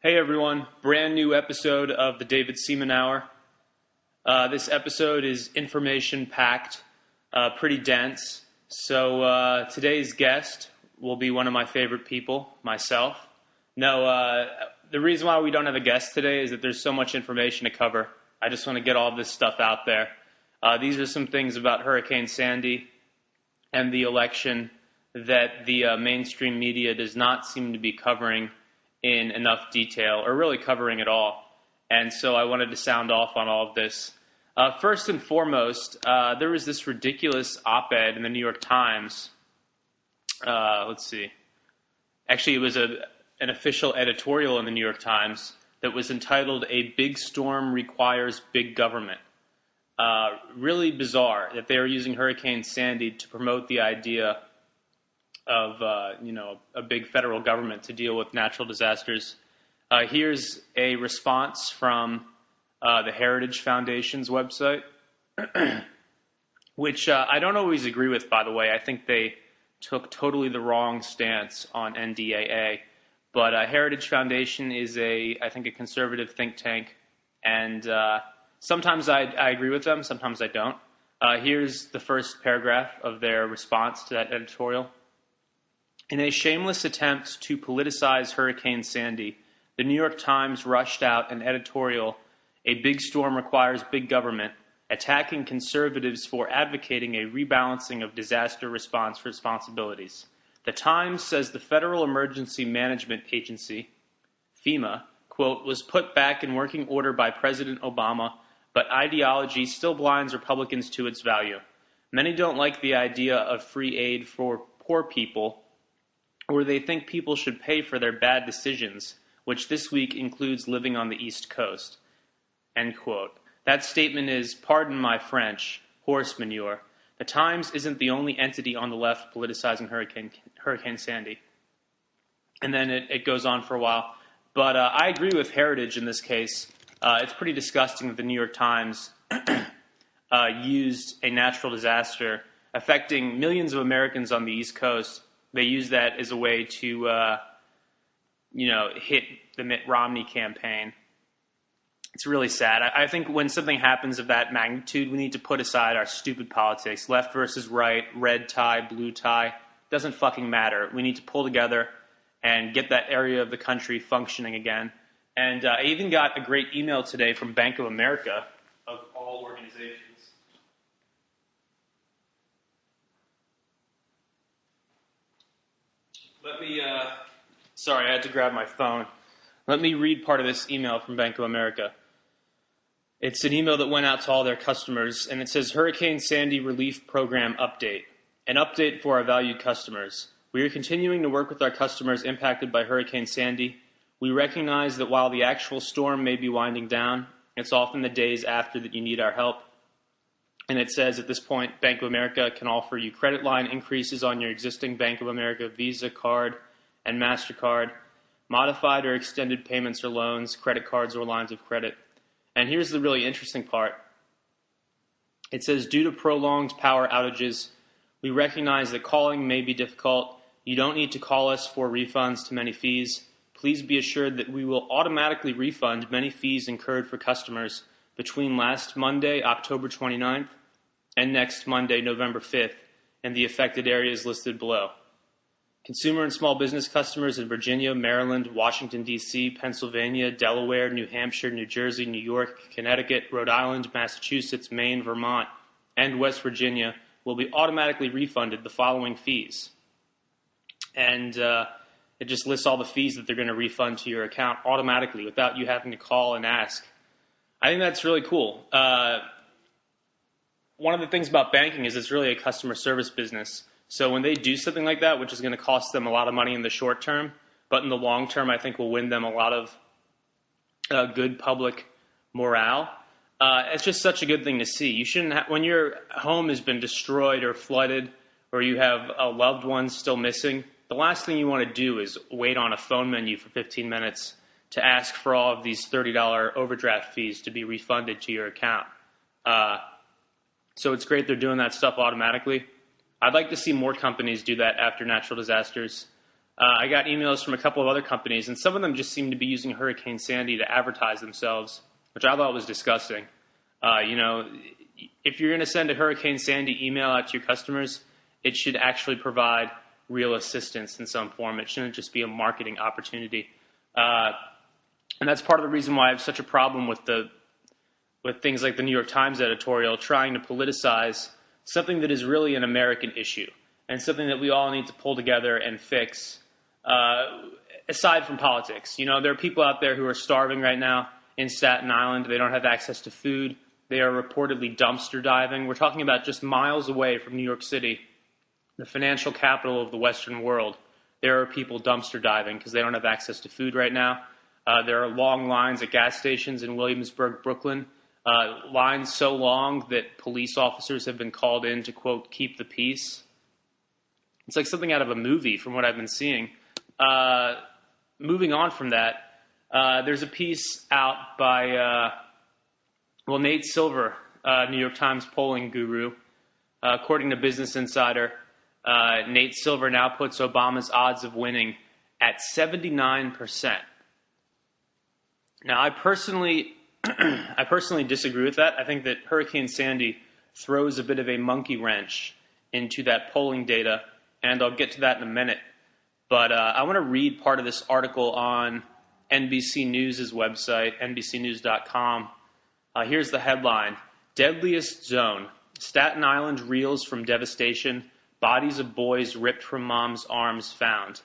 Hey everyone, brand new episode of the David Seaman Hour. This episode is information packed, pretty dense. So today's guest will be one of my favorite people, myself. No, the reason why we don't have a guest today is that there's so much information to cover. I just want to get all this stuff out there. These are some things about Hurricane Sandy and the election that the mainstream media does not seem to be covering in enough detail, or really covering it all. And so I wanted to sound off on all of this. First and foremost, there was this ridiculous op-ed in the New York Times. Let's see. Actually, it was an official editorial in the New York Times that was entitled, "A Big Storm Requires Big Government." Really bizarre that they are using Hurricane Sandy to promote the idea of a big federal government to deal with natural disasters. Here's a response from the Heritage Foundation's website, which I don't always agree with, by the way. I think they took totally the wrong stance on NDAA. But Heritage Foundation is I think a conservative think tank, and sometimes I agree with them, sometimes I don't. Here's the first paragraph of their response to that editorial. In a shameless attempt to politicize Hurricane Sandy, the New York Times rushed out an editorial, "A Big Storm Requires Big Government," attacking conservatives for advocating a rebalancing of disaster response responsibilities. The Times says the Federal Emergency Management Agency, FEMA, quote, was put back in working order by President Obama, but ideology still blinds Republicans to its value. Many don't like the idea of free aid for poor people, or they think people should pay for their bad decisions, which this week includes living on the East Coast. End quote. That statement is, pardon my French, horse manure. The Times isn't the only entity on the left politicizing Hurricane Sandy. And then it goes on for a while. But I agree with Heritage in this case. It's pretty disgusting that the New York Times used a natural disaster affecting millions of Americans on the East Coast. They use that as a way to, hit the Mitt Romney campaign. It's really sad. I think when something happens of that magnitude, we need to put aside our stupid politics. Left versus right, red tie, blue tie. Doesn't fucking matter. We need to pull together and get that area of the country functioning again. And I even got a great email today from Bank of America, of all organizations. Sorry, I had to grab my phone. Let me read part of this email from Bank of America. It's an email that went out to all their customers, and it says, Hurricane Sandy Relief Program Update. An update for our valued customers. We are continuing to work with our customers impacted by Hurricane Sandy. We recognize that while the actual storm may be winding down, it's often the days after that you need our help. And it says at this point, Bank of America can offer you credit line increases on your existing Bank of America Visa card and MasterCard, modified or extended payments or loans, credit cards or lines of credit. And here's the really interesting part. It says, due to prolonged power outages, we recognize that calling may be difficult. You don't need to call us for refunds to many fees. Please be assured that we will automatically refund many fees incurred for customers between last Monday, October 29th, and next Monday, November 5th, in the affected areas listed below. Consumer and small business customers in Virginia, Maryland, Washington, D.C., Pennsylvania, Delaware, New Hampshire, New Jersey, New York, Connecticut, Rhode Island, Massachusetts, Maine, Vermont, and West Virginia will be automatically refunded the following fees. And it just lists all the fees that they're going to refund to your account automatically without you having to call and ask. I think that's really cool. One of the things about banking is it's really a customer service business. So when they do something like that, which is going to cost them a lot of money in the short term, but in the long term, I think will win them a lot of good public morale. It's just such a good thing to see. You shouldn't when your home has been destroyed or flooded, or you have a loved one still missing, the last thing you want to do is wait on a phone menu for 15 minutes to ask for all of these $30 overdraft fees to be refunded to your account. So it's great they're doing that stuff automatically. I'd like to see more companies do that after natural disasters. I got emails from a couple of other companies, and some of them just seem to be using Hurricane Sandy to advertise themselves, which I thought was disgusting. If you're going to send a Hurricane Sandy email out to your customers, it should actually provide real assistance in some form. It shouldn't just be a marketing opportunity. And that's part of the reason why I have such a problem with things like the New York Times editorial trying to politicize something that is really an American issue and something that we all need to pull together and fix, aside from politics. There are people out there who are starving right now in Staten Island. They don't have access to food. They are reportedly dumpster diving. We're talking about just miles away from New York City, the financial capital of the Western world. There are people dumpster diving because they don't have access to food right now. There are long lines at gas stations in Williamsburg, Brooklyn, lines so long that police officers have been called in to, quote, keep the peace. It's like something out of a movie from what I've been seeing. Moving on from that, there's a piece out by, Nate Silver, New York Times polling guru. According to Business Insider, Nate Silver now puts Obama's odds of winning at 79%. Now, I personally disagree with that. I think that Hurricane Sandy throws a bit of a monkey wrench into that polling data, and I'll get to that in a minute. But I want to read part of this article on NBC News' website, NBCnews.com. Here's the headline: Deadliest Zone. Staten Island reels from devastation. Bodies of boys ripped from mom's arms found.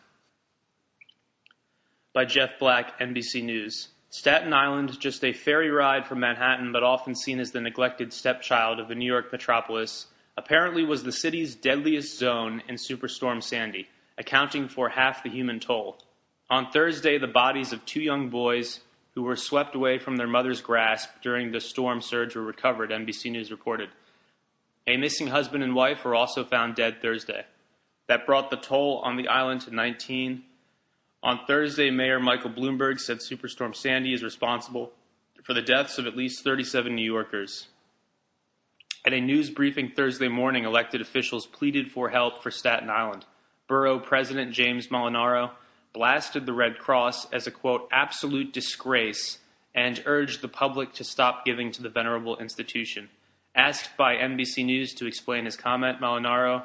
By Jeff Black, NBC News. Staten Island, just a ferry ride from Manhattan, but often seen as the neglected stepchild of the New York metropolis, apparently was the city's deadliest zone in Superstorm Sandy, accounting for half the human toll. On Thursday, the bodies of two young boys who were swept away from their mother's grasp during the storm surge were recovered, NBC News reported. A missing husband and wife were also found dead Thursday. That brought the toll on the island to 19. On Thursday, Mayor Michael Bloomberg said Superstorm Sandy is responsible for the deaths of at least 37 New Yorkers. At a news briefing Thursday morning, elected officials pleaded for help for Staten Island. Borough President James Molinaro blasted the Red Cross as a, quote, absolute disgrace and urged the public to stop giving to the venerable institution. Asked by NBC News to explain his comment, Molinaro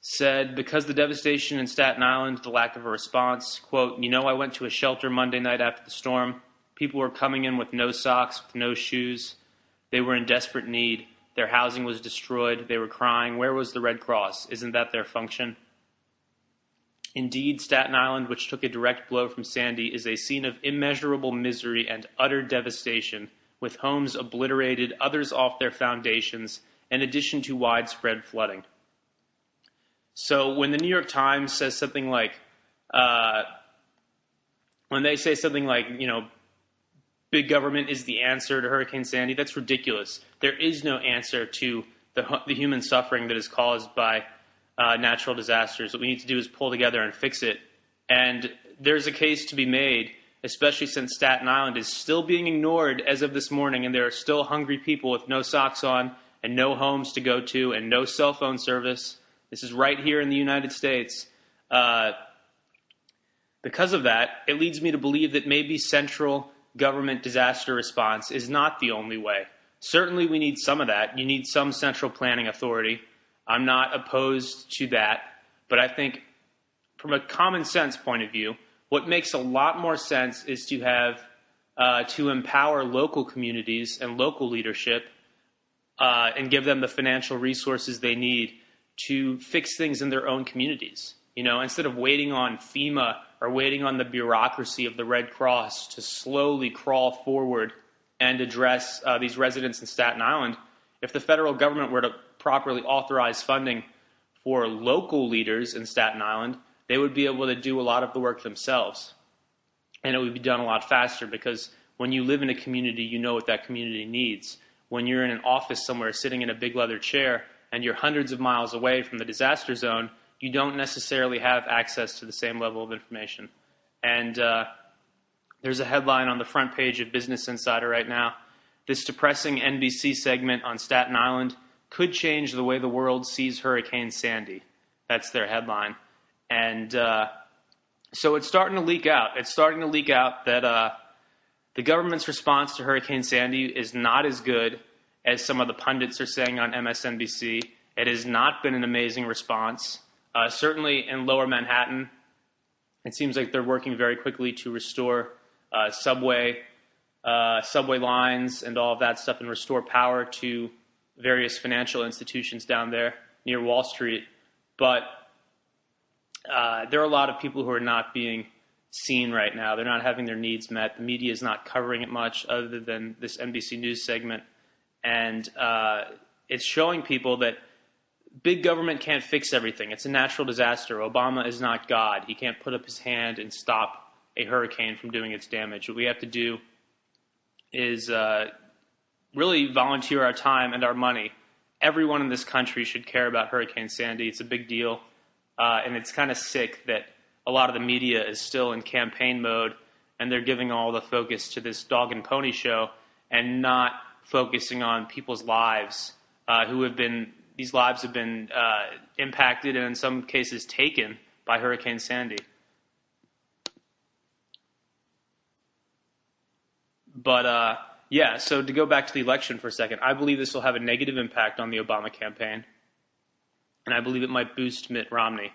said, because the devastation in Staten Island, the lack of a response, quote, I went to a shelter Monday night after the storm. People were coming in with no socks, with no shoes. They were in desperate need. Their housing was destroyed. They were crying. Where was the Red Cross? Isn't that their function? Indeed, Staten Island, which took a direct blow from Sandy, is a scene of immeasurable misery and utter devastation, with homes obliterated, others off their foundations, in addition to widespread flooding. So when the New York Times says something like, big government is the answer to Hurricane Sandy, that's ridiculous. There is no answer to the human suffering that is caused by natural disasters. What we need to do is pull together and fix it. And there's a case to be made, especially since Staten Island is still being ignored as of this morning, and there are still hungry people with no socks on and no homes to go to and no cell phone service. This is right here in the United States. Because of that, it leads me to believe that maybe central government disaster response is not the only way. Certainly we need some of that. You need some central planning authority. I'm not opposed to that. But I think from a common sense point of view, what makes a lot more sense is to have to empower local communities and local leadership and give them the financial resources they need to fix things in their own communities. Instead of waiting on FEMA or waiting on the bureaucracy of the Red Cross to slowly crawl forward and address these residents in Staten Island, if the federal government were to properly authorize funding for local leaders in Staten Island, they would be able to do a lot of the work themselves. And it would be done a lot faster because when you live in a community, you know what that community needs. When you're in an office somewhere sitting in a big leather chair and you're hundreds of miles away from the disaster zone, you don't necessarily have access to the same level of information. And there's a headline on the front page of Business Insider right now. This depressing NBC segment on Staten Island could change the way the world sees Hurricane Sandy. That's their headline. And So it's starting to leak out. It's starting to leak out that the government's response to Hurricane Sandy is not as good as some of the pundits are saying on MSNBC. It has not been an amazing response. Certainly in lower Manhattan, it seems like they're working very quickly to restore subway lines and all of that stuff and restore power to various financial institutions down there near Wall Street. But there are a lot of people who are not being seen right now. They're not having their needs met. The media is not covering it much other than this NBC News segment. And it's showing people that big government can't fix everything. It's a natural disaster. Obama is not God. He can't put up his hand and stop a hurricane from doing its damage. What we have to do is really volunteer our time and our money. Everyone in this country should care about Hurricane Sandy. It's a big deal. And it's kind of sick that a lot of the media is still in campaign mode and they're giving all the focus to this dog and pony show and not focusing on people's lives these lives have been impacted and in some cases taken by Hurricane Sandy. But so to go back to the election for a second, I believe this will have a negative impact on the Obama campaign. And I believe it might boost Mitt Romney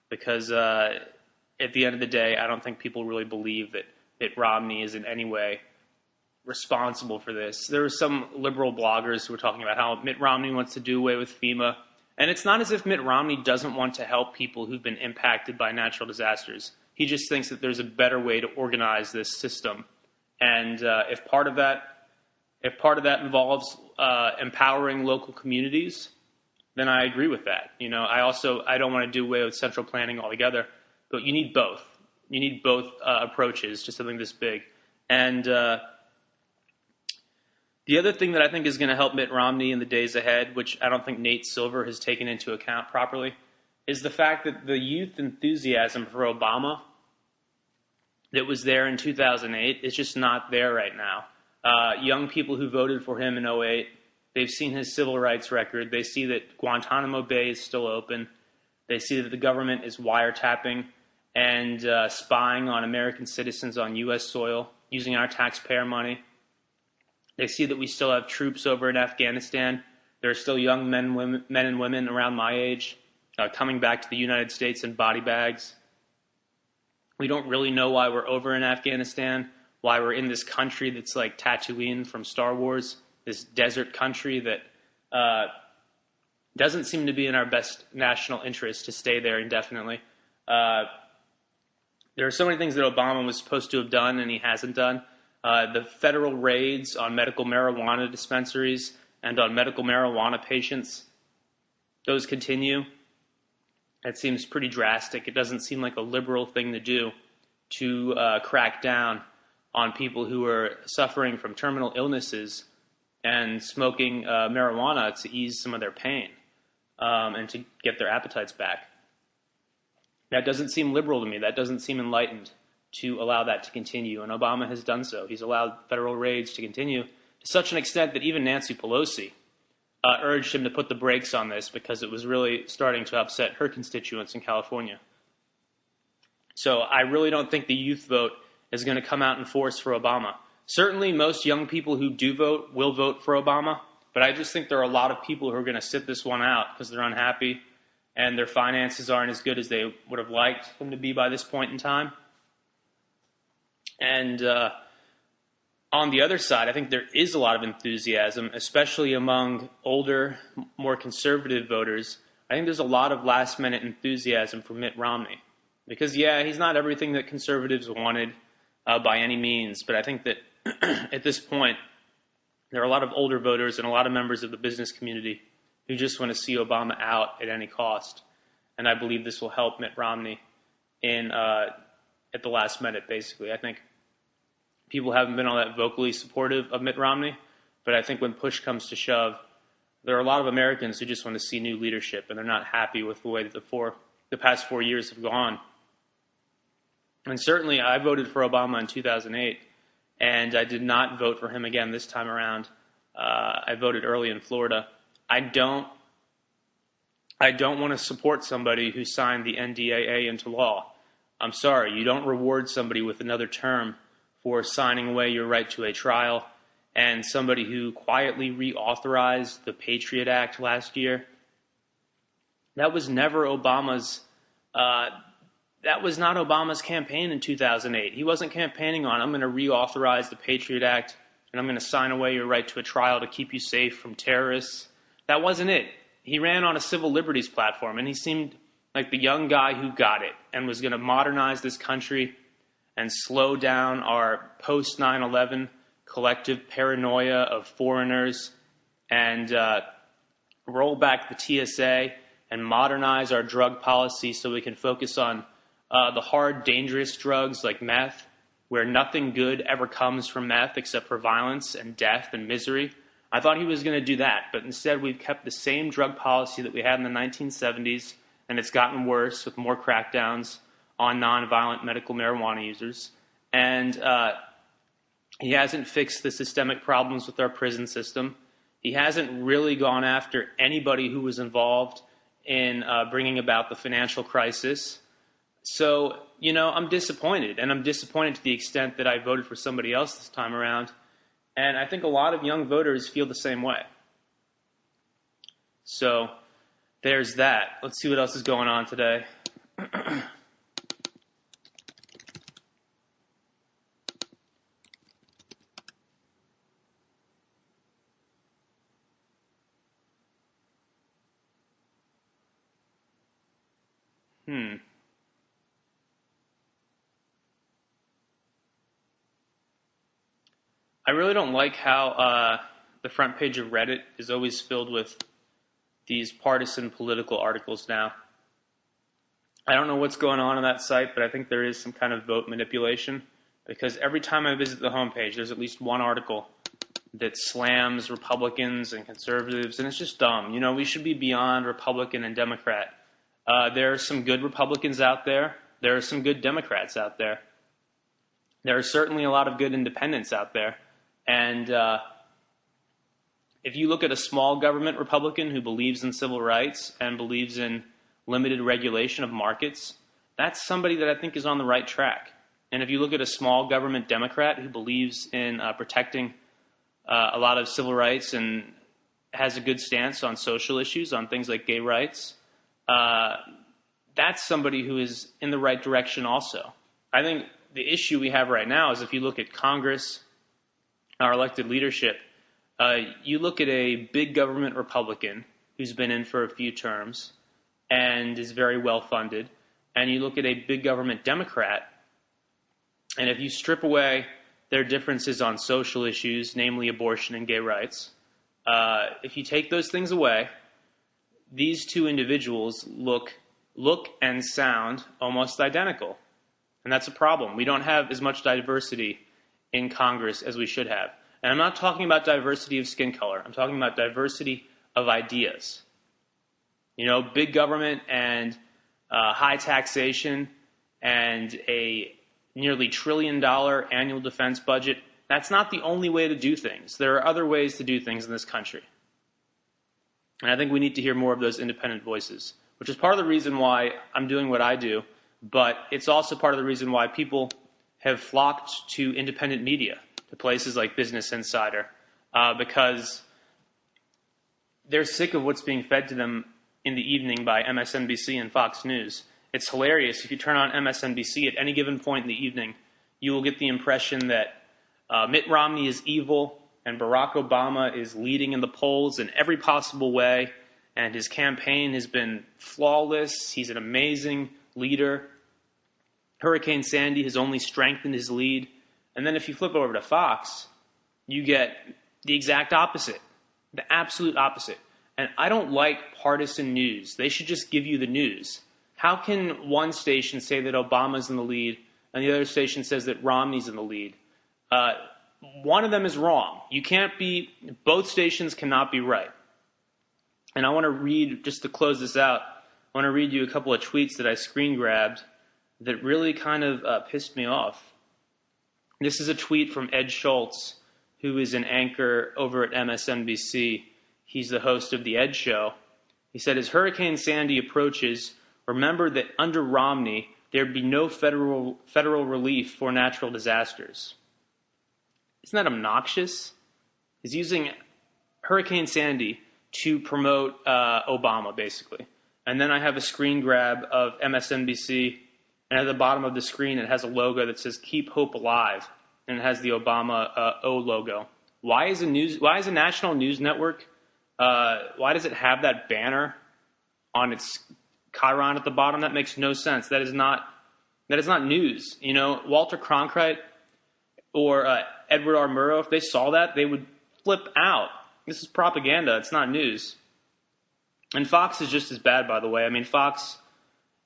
because at the end of the day, I don't think people really believe that Mitt Romney is in any way responsible for this. There were some liberal bloggers who were talking about how Mitt Romney wants to do away with FEMA. And it's not as if Mitt Romney doesn't want to help people who've been impacted by natural disasters. He just thinks that there's a better way to organize this system. And if part of that involves empowering local communities, then I agree with that. I don't want to do away with central planning altogether, but you need both. You need both approaches to something this big. And the other thing that I think is going to help Mitt Romney in the days ahead, which I don't think Nate Silver has taken into account properly, is the fact that the youth enthusiasm for Obama that was there in 2008 is just not there right now. Young people who voted for him in 2008, they've seen his civil rights record. They see that Guantanamo Bay is still open. They see that the government is wiretapping and spying on American citizens on U.S. soil using our taxpayer money. They see that we still have troops over in Afghanistan. There are still young men and women around my age coming back to the United States in body bags. We don't really know why we're over in Afghanistan, why we're in this country that's like Tatooine from Star Wars, this desert country that doesn't seem to be in our best national interest to stay there indefinitely. There are so many things that Obama was supposed to have done and he hasn't done. The federal raids on medical marijuana dispensaries and on medical marijuana patients, those continue. That seems pretty drastic. It doesn't seem like a liberal thing to do to crack down on people who are suffering from terminal illnesses and smoking marijuana to ease some of their pain and to get their appetites back. That doesn't seem liberal to me. That doesn't seem enlightened to allow that to continue, and Obama has done so. He's allowed federal raids to continue to such an extent that even Nancy Pelosi urged him to put the brakes on this because it was really starting to upset her constituents in California. So I really don't think the youth vote is going to come out in force for Obama. Certainly most young people who do vote will vote for Obama, but I just think there are a lot of people who are going to sit this one out because they're unhappy and their finances aren't as good as they would have liked them to be by this point in time. And on the other side, I think there is a lot of enthusiasm, especially among older, more conservative voters. I think there's a lot of last-minute enthusiasm for Mitt Romney. Because, yeah, he's not everything that conservatives wanted by any means, but I think that at this point, there are a lot of older voters and a lot of members of the business community who just want to see Obama out at any cost. And I believe this will help Mitt Romney at the last minute, basically. I think people haven't been all that vocally supportive of Mitt Romney, but I think when push comes to shove, there are a lot of Americans who just want to see new leadership, and they're not happy with the way that the past 4 years have gone. And certainly I voted for Obama in 2008, and I did not vote for him again this time around. I voted early in Florida. I don't want to support somebody who signed the NDAA into law. I'm sorry, you don't reward somebody with another term for signing away your right to a trial. And somebody who quietly reauthorized the Patriot Act last year, that was never Obama's. That was not Obama's campaign in 2008. He wasn't campaigning on, I'm going to reauthorize the Patriot Act and I'm going to sign away your right to a trial to keep you safe from terrorists. That wasn't it. He ran on a civil liberties platform, and he seemed like the young guy who got it and was going to modernize this country and slow down our post 9/11 collective paranoia of foreigners and roll back the TSA and modernize our drug policy so we can focus on the hard, dangerous drugs like meth, where nothing good ever comes from meth except for violence and death and misery. I thought he was going to do that, but instead we've kept the same drug policy that we had in the 1970s, and it's gotten worse with more crackdowns on nonviolent medical marijuana users. And he hasn't fixed the systemic problems with our prison system. He hasn't really gone after anybody who was involved in bringing about the financial crisis. So, I'm disappointed, and I'm disappointed to the extent that I voted for somebody else this time around. And I think a lot of young voters feel the same way. So, there's that. Let's see what else is going on today. I really don't like how the front page of Reddit is always filled with these partisan political articles now. I don't know what's going on that site, but I think there is some kind of vote manipulation, because every time I visit the homepage, there's at least one article that slams Republicans and conservatives, and it's just dumb. We should be beyond Republican and Democrat. There are some good Republicans out there. There are some good Democrats out there. There are certainly a lot of good independents out there. And if you look at a small government Republican who believes in civil rights and believes in limited regulation of markets, that's somebody that I think is on the right track. And if you look at a small government Democrat who believes in protecting a lot of civil rights and has a good stance on social issues, on things like gay rights, that's somebody who is in the right direction also. I think the issue we have right now is if you look at Congress, our elected leadership, you look at a big government Republican who's been in for a few terms and is very well funded, and you look at a big government Democrat, and if you strip away their differences on social issues, namely abortion and gay rights, if you take those things away, these two individuals look and sound almost identical. And that's a problem. We don't have as much diversity in Congress as we should have. And I'm not talking about diversity of skin color. I'm talking about diversity of ideas. Big government and high taxation and a nearly $1 trillion annual defense budget, that's not the only way to do things. There are other ways to do things in this country. And I think we need to hear more of those independent voices, which is part of the reason why I'm doing what I do, but it's also part of the reason why people have flocked to independent media, to places like Business Insider, because they're sick of what's being fed to them in the evening by MSNBC and Fox News. It's hilarious. If you turn on MSNBC at any given point in the evening, you will get the impression that Mitt Romney is evil and Barack Obama is leading in the polls in every possible way, and his campaign has been flawless. He's an amazing leader. Hurricane Sandy has only strengthened his lead. And then if you flip over to Fox, you get the exact opposite, the absolute opposite. And I don't like partisan news. They should just give you the news. How can one station say that Obama's in the lead and the other station says that Romney's in the lead? One of them is wrong. Both stations cannot be right. And I want to read, just to close this out, I want to read you a couple of tweets that I screen grabbed that really kind of pissed me off. This is a tweet from Ed Schultz, who is an anchor over at MSNBC. He's the host of The Ed Show. He said, as Hurricane Sandy approaches, remember that under Romney, there'd be no federal relief for natural disasters. Isn't that obnoxious? He's using Hurricane Sandy to promote Obama, basically. And then I have a screen grab of MSNBC, and at the bottom of the screen it has a logo that says "Keep Hope Alive," and it has the Obama O logo. Why is a national news network? Why does it have that banner on its chyron at the bottom? That makes no sense. That is not news. You know, Walter Cronkite or Edward R. Murrow, if they saw that, they would flip out. This is propaganda. It's not news. And Fox is just as bad, by the way. I mean, Fox,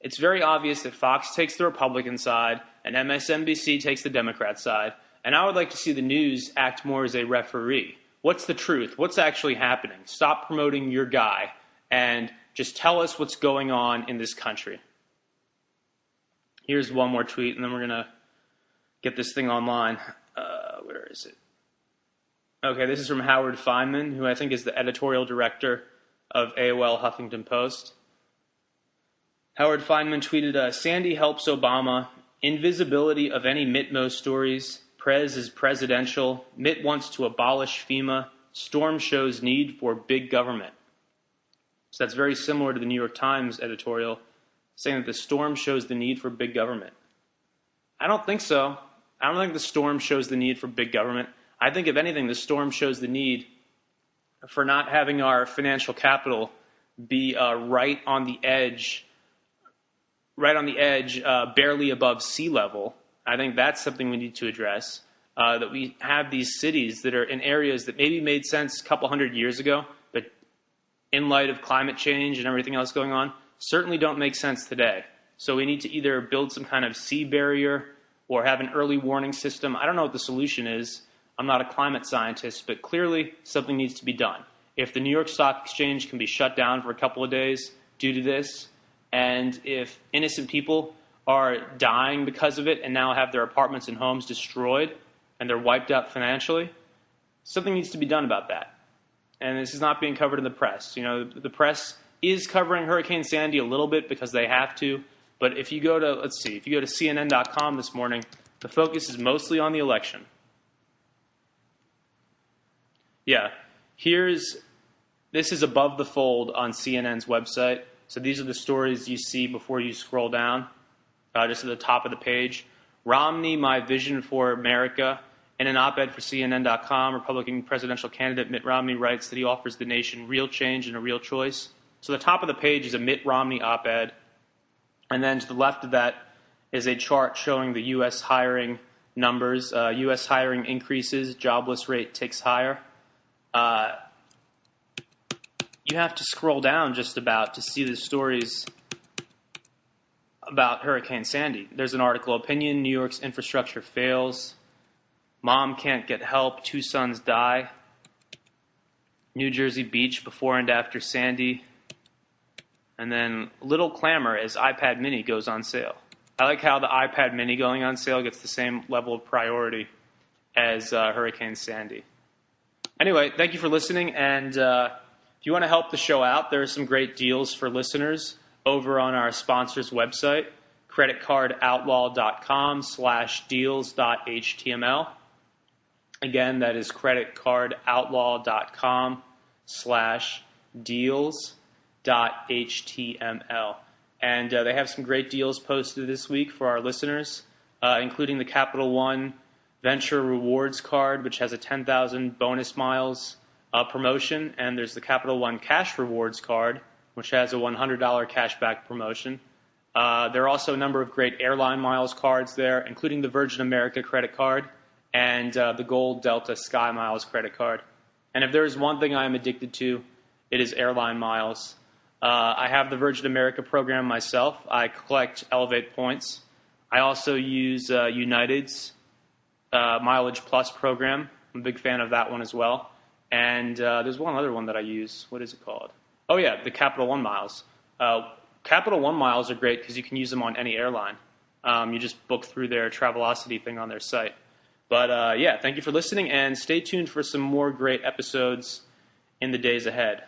it's very obvious that Fox takes the Republican side and MSNBC takes the Democrat side. And I would like to see the news act more as a referee. What's the truth? What's actually happening? Stop promoting your guy and just tell us what's going on in this country. Here's one more tweet, and then we're going to get this thing online. Where is it? Okay, this is from Howard Feynman, who I think is the editorial director of AOL Huffington Post. Howard Feynman tweeted, Sandy helps Obama. Invisibility of any Mitmo stories. Prez is presidential. Mitt wants to abolish FEMA. Storm shows need for big government. So that's very similar to the New York Times editorial, saying that the storm shows the need for big government. I don't think so. I don't think the storm shows the need for big government. I think, if anything, the storm shows the need for not having our financial capital be right on the edge, barely above sea level. I think that's something we need to address, that we have these cities that are in areas that maybe made sense a couple hundred years ago, but in light of climate change and everything else going on, certainly don't make sense today. So we need to either build some kind of sea barrier or have an early warning system. I don't know what the solution is. I'm not a climate scientist, but clearly something needs to be done. If the New York Stock Exchange can be shut down for a couple of days due to this, and if innocent people are dying because of it and now have their apartments and homes destroyed and they're wiped out financially, something needs to be done about that. And this is not being covered in the press. You know, the press is covering Hurricane Sandy a little bit because they have to. But if you go to, if you go to CNN.com this morning, the focus is mostly on the election. Yeah, this is above the fold on CNN's website. So these are the stories you see before you scroll down, just at the top of the page. Romney, my vision for America. In an op-ed for CNN.com, Republican presidential candidate Mitt Romney writes that he offers the nation real change and a real choice. So the top of the page is a Mitt Romney op-ed. And then to the left of that is a chart showing the U.S. hiring numbers. U.S. hiring increases, jobless rate ticks higher. You have to scroll down just about to see the stories about Hurricane Sandy. There's an article, Opinion, New York's infrastructure fails. Mom can't get help, 2 sons die. New Jersey beach before and after Sandy. And then little clamor as iPad mini goes on sale. I like how the iPad mini going on sale gets the same level of priority as Hurricane Sandy. Anyway, thank you for listening. And if you want to help the show out, there are some great deals for listeners over on our sponsor's website, creditcardoutlaw.com/deals.html. Again, that is creditcardoutlaw.com/deals.html. And they have some great deals posted this week for our listeners, including the Capital One Venture Rewards card, which has a 10,000 bonus miles promotion. And there's the Capital One Cash Rewards card, which has a $100 cashback promotion. There are also a number of great airline miles cards there, including the Virgin America credit card and the Gold Delta Sky Miles credit card. And if there is one thing I am addicted to, it is airline miles. I have the Virgin America program myself. I collect Elevate points. I also use United's Mileage Plus program. I'm a big fan of that one as well. And there's one other one that I use. What is it called? Oh, yeah, the Capital One miles. Capital One miles are great because you can use them on any airline. You just book through their Travelocity thing on their site. But, yeah, thank you for listening, and stay tuned for some more great episodes in the days ahead.